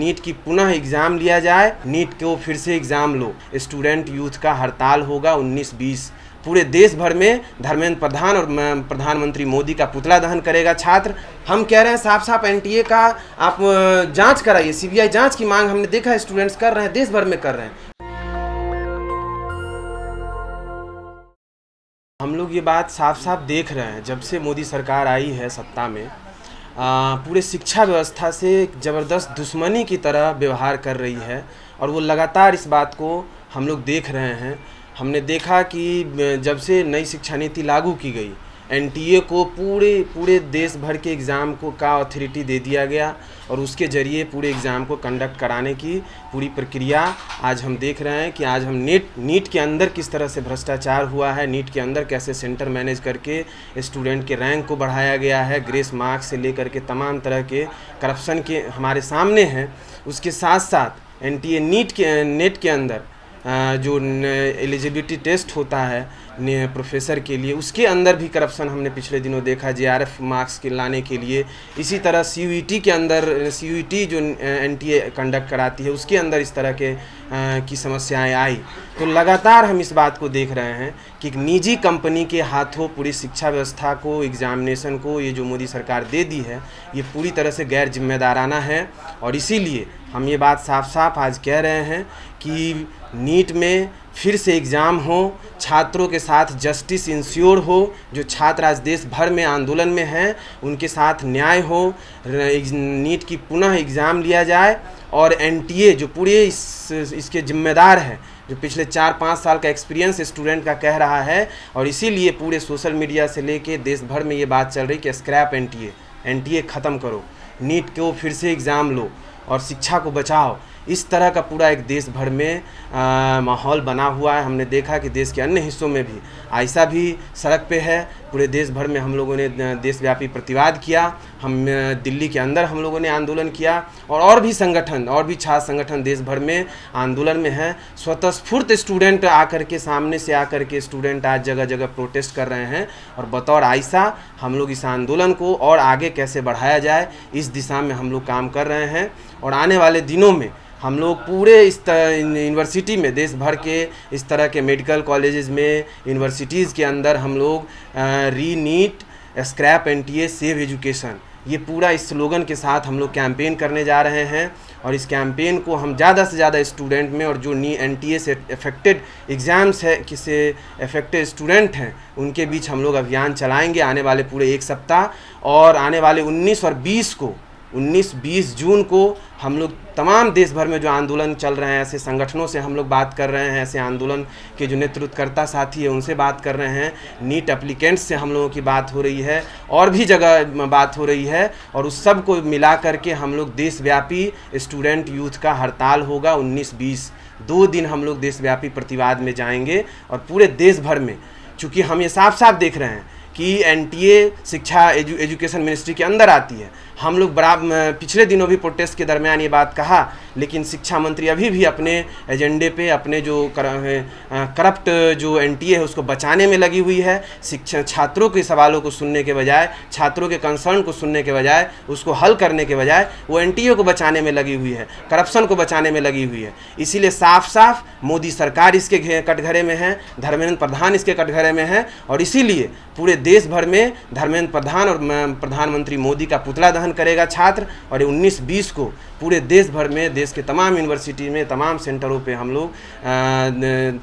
NEET की पुनः exam लिया जाए, नीट को फिर से एग्ज़ाम लो। स्टूडेंट यूथ का हड़ताल होगा 19-20। पूरे देश भर में धर्मेंद्र प्रधान और प्रधानमंत्री मोदी का पुतला दहन करेगा छात्र। हम कह रहे हैं साफ साफ एनटीए का आप जांच कराइए, सीबीआई जांच की मांग हमने देखा है स्टूडेंट्स कर रहे हैं, देश भर में कर रहे हैं। हम लोग ये बात साफ साफ देख रहे हैं, जब से मोदी सरकार आई है सत्ता में पूरे शिक्षा व्यवस्था से ज़बरदस्त दुश्मनी की तरह व्यवहार कर रही है और वो लगातार इस बात को हम लोग देख रहे हैं। हमने देखा कि जब से नई शिक्षा नीति लागू की गई, एनटीए को पूरे देश भर के एग्ज़ाम को का अथॉरिटी दे दिया गया और उसके ज़रिए पूरे एग्ज़ाम को कंडक्ट कराने की पूरी प्रक्रिया आज हम देख रहे हैं कि आज हम नीट के अंदर किस तरह से भ्रष्टाचार हुआ है, नीट के अंदर कैसे सेंटर मैनेज करके स्टूडेंट के रैंक को बढ़ाया गया है, ग्रेस मार्क्स से लेकर के तमाम तरह के करप्शन के हमारे सामने हैं। उसके साथ साथ एनटीए नेट के अंदर जो एलिजिबिलिटी टेस्ट होता है प्रोफेसर के लिए, उसके अंदर भी करप्शन हमने पिछले दिनों देखा जेआरएफ मार्क्स के लाने के लिए। इसी तरह सीयूईटी के अंदर सीयूईटी जो एनटीए कंडक्ट कराती है उसके अंदर इस तरह के की समस्याएं आई। तो लगातार हम इस बात को देख रहे हैं कि एक निजी कंपनी के हाथों पूरी शिक्षा व्यवस्था को, एग्जामिनेशन को ये जो मोदी सरकार दे दी है ये पूरी तरह से गैर जिम्मेदाराना है। और इसीलिए हम ये बात साफ साफ आज कह रहे हैं कि नीट में फिर से एग्ज़ाम हो, छात्रों के साथ जस्टिस इंश्योर हो, जो छात्र आज देश भर में आंदोलन में हैं उनके साथ न्याय हो, नीट की पुनः एग्ज़ाम लिया जाए और एनटीए जो पूरे इसके जिम्मेदार है, जो पिछले 4-5 साल का एक्सपीरियंस स्टूडेंट का कह रहा है और इसीलिए पूरे सोशल मीडिया से लेके देश भर में ये बात चल रही कि स्क्रैप एनटीए ख़त्म करो, नीट को फिर से एग्ज़ाम लो और शिक्षा को बचाओ। इस तरह का पूरा एक देश भर में माहौल बना हुआ है। हमने देखा कि देश के अन्य हिस्सों में भी ऐसा भी सड़क पे है। पूरे देश भर में हम लोगों ने देशव्यापी प्रतिवाद किया, हम दिल्ली के अंदर हम लोगों ने आंदोलन किया और भी संगठन और भी छात्र संगठन देश भर में आंदोलन में हैं। स्वतःस्फूर्त स्टूडेंट आकर के सामने से आकर के स्टूडेंट आज जगह जगह प्रोटेस्ट कर रहे हैं और बतौर ऐसा हम लोग इस आंदोलन को और आगे कैसे बढ़ाया जाए इस दिशा में हम लोग काम कर रहे हैं। और आने वाले दिनों में हम लोग पूरे इस यूनिवर्सिटी में, देश भर के इस तरह के मेडिकल कॉलेजेस में, यूनिवर्सिटीज़ के अंदर हम लोग re NEET scrap NTA save education, ये पूरा इस स्लोगन के साथ हम लोग कैंपेन करने जा रहे हैं। और इस कैंपेन को हम ज़्यादा से ज़्यादा स्टूडेंट में और जो एनटीए से अफेक्टेड एग्ज़ाम्स है किसे अफेक्टेड स्टूडेंट हैं उनके बीच हम लोग अभियान चलाएँगे आने वाले पूरे एक सप्ताह। और आने वाले 19 और 20 जून को हम लोग तमाम देश भर में जो आंदोलन चल रहे हैं, ऐसे संगठनों से हम लोग बात कर रहे हैं, ऐसे आंदोलन के जो नेतृत्वकर्ता साथी हैं उनसे बात कर रहे हैं, नीट एप्लीकेंट्स से हम लोगों की बात हो रही है और भी जगह बात हो रही है। और उस सब को मिला करके हम लोग देशव्यापी स्टूडेंट यूथ का हड़ताल होगा 19-20। 2 दिन हम लोग देशव्यापी प्रतिवाद में जाएंगे और पूरे देश भर में, चूँकि हम ये साफ साफ देख रहे हैं कि एनटीए शिक्षा एजुकेशन मिनिस्ट्री के अंदर आती है। हम लोग पिछले दिनों भी प्रोटेस्ट के दरमियान ये बात कहा, लेकिन शिक्षा मंत्री अभी भी अपने एजेंडे पे अपने जो करप्ट जो एनटीए है उसको बचाने में लगी हुई है। शिक्षा छात्रों के सवालों को सुनने के बजाय, छात्रों के कंसर्न को सुनने के बजाय, उसको हल करने के बजाय वो एनटीए को बचाने में लगी हुई है, करप्शन को बचाने में लगी हुई है। इसीलिए साफ साफ मोदी सरकार इसके कटघरे में है, धर्मेंद्र प्रधान इसके कटघरे में है और इसीलिए पूरे देश भर में धर्मेंद्र प्रधान और प्रधानमंत्री मोदी का पुतला दहन करेगा छात्र। और 19-20 को पूरे देश भर में, देश के तमाम यूनिवर्सिटी में, तमाम सेंटरों पे हम लोग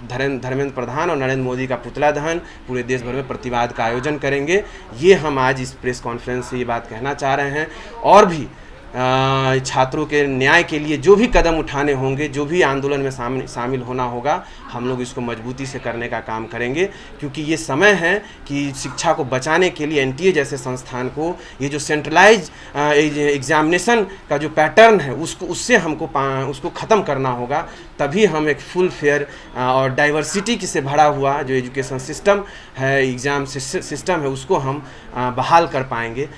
धर्मेंद्र प्रधान और नरेंद्र मोदी का पुतला दहन पूरे देश भर में प्रतिवाद का आयोजन करेंगे। ये हम आज इस प्रेस कॉन्फ्रेंस से ये बात कहना चाह रहे हैं। और भी छात्रों के न्याय के लिए जो भी कदम उठाने होंगे, जो भी आंदोलन में शामिल होना होगा, हम लोग इसको मजबूती से करने का काम करेंगे। क्योंकि ये समय है कि शिक्षा को बचाने के लिए एनटीए जैसे संस्थान को ये जो सेंट्रलाइज एग्जामिनेशन का जो पैटर्न है उससे हमको उसको ख़त्म करना होगा। तभी हम एक फुल फेयर और डाइवर्सिटी से भरा हुआ जो एजुकेशन सिस्टम है, एग्ज़ाम सिस्टम है, उसको हम बहाल कर पाएंगे।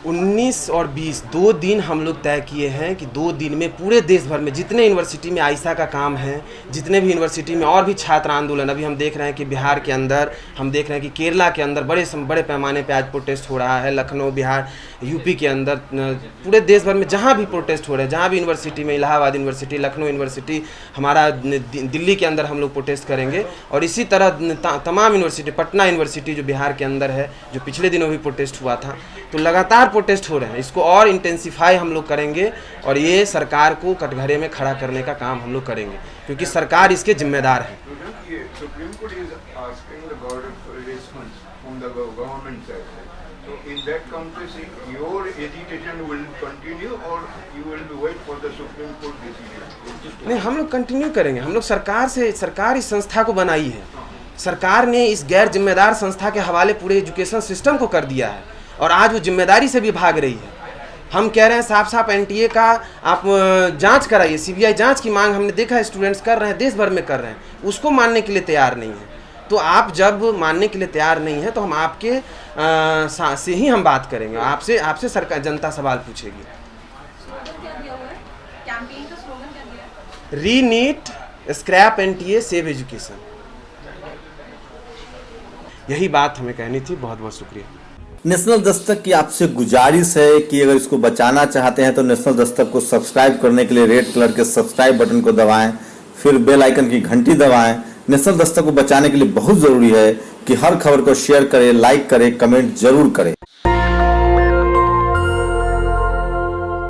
19 और 20 2 दिन हम लोग तय किए हैं कि 2 दिन में पूरे देश भर में जितने यूनिवर्सिटी में आइसा का काम है, जितने भी यूनिवर्सिटी में और भी छात्र आंदोलन, अभी हम देख रहे हैं कि बिहार के अंदर, हम देख रहे हैं कि केरला के अंदर बड़े पैमाने पे आज प्रोटेस्ट हो रहा है, लखनऊ, बिहार, यूपी के अंदर, पूरे देश भर में जहाँ भी प्रोटेस्ट हो रहे हैं, जहाँ भी यूनिवर्सिटी में, इलाहाबाद यूनिवर्सिटी, लखनऊ यूनिवर्सिटी, हमारा दिल्ली के अंदर हम लोग प्रोटेस्ट करेंगे। और इसी तरह तमाम यूनिवर्सिटी, पटना यूनिवर्सिटी जो बिहार के अंदर है, जो पिछले दिनों भी प्रोटेस्ट हुआ था, तो लगातार प्रोटेस्ट हो रहे हैं। इसको और इंटेंसिफाई हम लोग करेंगे और ये सरकार को कटघरे में खड़ा करने का काम हम लोग करेंगे, क्योंकि सरकार इसके जिम्मेदार है। Supreme Court is asking the government for a response from the government side. So in that context, your agitation will continue or you will wait for the Supreme Court decision? नहीं, हम लोग कंटिन्यू करेंगे। हम लोग सरकार इस संस्था को बनाई है, सरकार ने इस गैर जिम्मेदार संस्था के हवाले पूरे एजुकेशन सिस्टम को कर दिया है और आज वो जिम्मेदारी से भी भाग रही है। हम कह रहे हैं साफ एनटीए का आप जांच कराइए, सीबीआई जांच की मांग हमने देखा है स्टूडेंट्स कर रहे हैं, देश भर में कर रहे हैं, उसको मानने के लिए तैयार नहीं है। तो आप जब मानने के लिए तैयार नहीं है तो हम आपके से ही हम बात करेंगे, आपसे सरकार, जनता सवाल पूछेगी। ReNEET, scrap NTA, save education, यही बात हमें कहनी थी। बहुत बहुत शुक्रिया। नेशनल दस्तक की आपसे गुजारिश है कि अगर इसको बचाना चाहते हैं तो नेशनल दस्तक को सब्सक्राइब करने के लिए रेड कलर के सब्सक्राइब बटन को दबाएं, फिर बेल आइकन की घंटी दबाएं। नेशनल दस्तक को बचाने के लिए बहुत जरूरी है कि हर खबर को शेयर करें, लाइक करें, कमेंट जरूर करें।